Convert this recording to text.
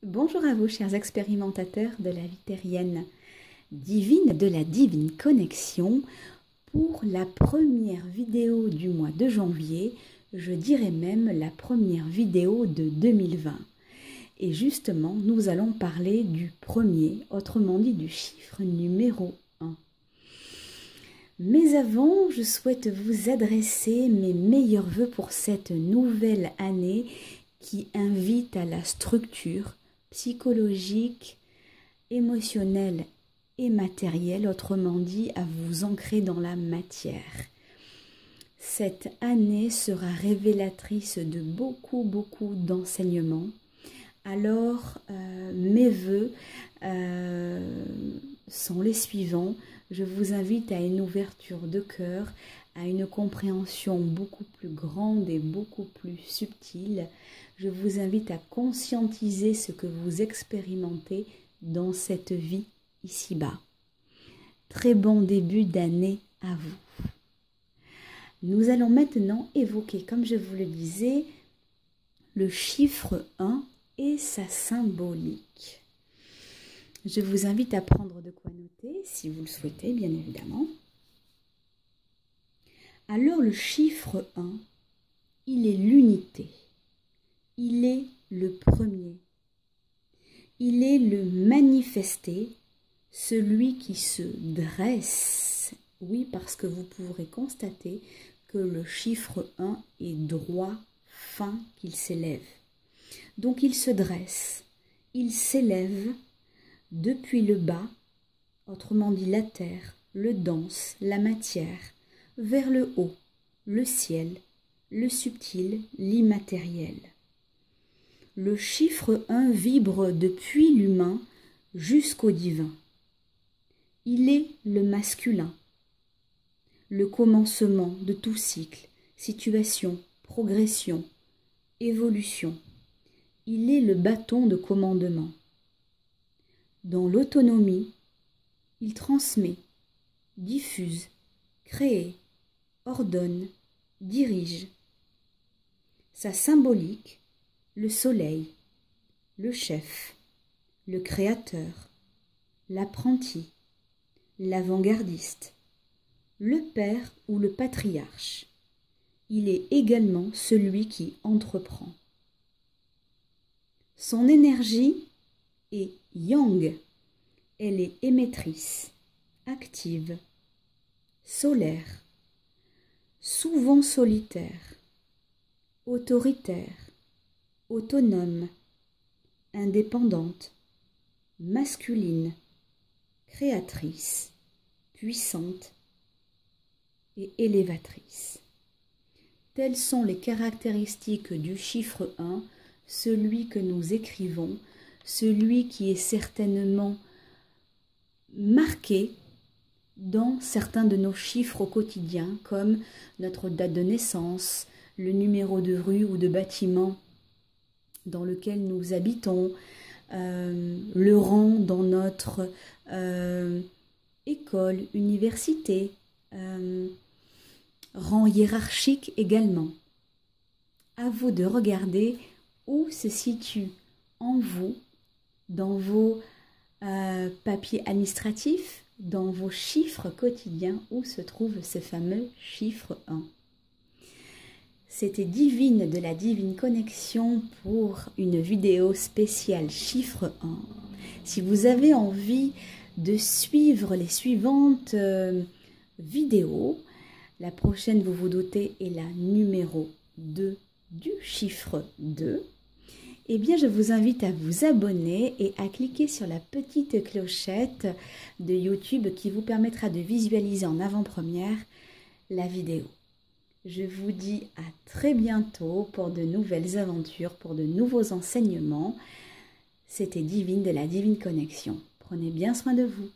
Bonjour à vous, chers expérimentateurs de la vie terrienne divine, de la divine connexion. Pour la première vidéo du mois de janvier, je dirais même la première vidéo de 2020. Et justement, nous allons parler du premier, autrement dit du chiffre numéro 1. Mais avant, je souhaite vous adresser mes meilleurs vœux pour cette nouvelle année qui invite à la structure psychologique, émotionnelle et matérielle, autrement dit à vous ancrer dans la matière. Cette année sera révélatrice de beaucoup d'enseignements. Alors, mes vœux sont les suivants. Je vous invite à une ouverture de cœur, à une compréhension beaucoup plus grande et beaucoup plus subtile. Je vous invite à conscientiser ce que vous expérimentez dans cette vie ici-bas. Très bon début d'année à vous. Nous allons maintenant évoquer, comme je vous le disais, le chiffre 1 et sa symbolique. Je vous invite à prendre de quoi noter, si vous le souhaitez, bien évidemment. Alors, le chiffre 1, il est l'unité. Il est le premier. Il est le manifesté, celui qui se dresse. Oui, parce que vous pourrez constater que le chiffre 1 est droit, fin, qu'il s'élève. Donc il se dresse, il s'élève depuis le bas, autrement dit la terre, le dense, la matière, vers le haut, le ciel, le subtil, l'immatériel. Le chiffre 1 vibre depuis l'humain jusqu'au divin. Il est le masculin, le commencement de tout cycle, situation, progression, évolution. Il est le bâton de commandement. Dans l'autonomie, il transmet, diffuse, crée, ordonne, dirige. Sa symbolique, le soleil, le chef, le créateur, l'apprenti, l'avant-gardiste, le père ou le patriarche. Il est également celui qui entreprend. Son énergie est yang. Elle est émettrice, active, solaire, souvent solitaire, autoritaire, autonome, indépendante, masculine, créatrice, puissante et élévatrice. Telles sont les caractéristiques du chiffre 1, celui que nous écrivons, celui qui est certainement marqué dans certains de nos chiffres au quotidien, comme notre date de naissance, le numéro de rue ou de bâtiment dans lequel nous habitons, le rang dans notre école, université, rang hiérarchique également. À vous de regarder où se situe en vous, dans vos papiers administratifs, dans vos chiffres quotidiens, où se trouve ce fameux chiffre 1. C'était Divine de la Divine Connexion pour une vidéo spéciale chiffre 1. Si vous avez envie de suivre les suivantes vidéos, la prochaine, vous vous doutez, est la numéro 2 du chiffre 2. Eh bien, je vous invite à vous abonner et à cliquer sur la petite clochette de YouTube qui vous permettra de visualiser en avant-première la vidéo. Je vous dis à très bientôt pour de nouvelles aventures, pour de nouveaux enseignements. C'était Divine de la Divine Connexion. Prenez bien soin de vous.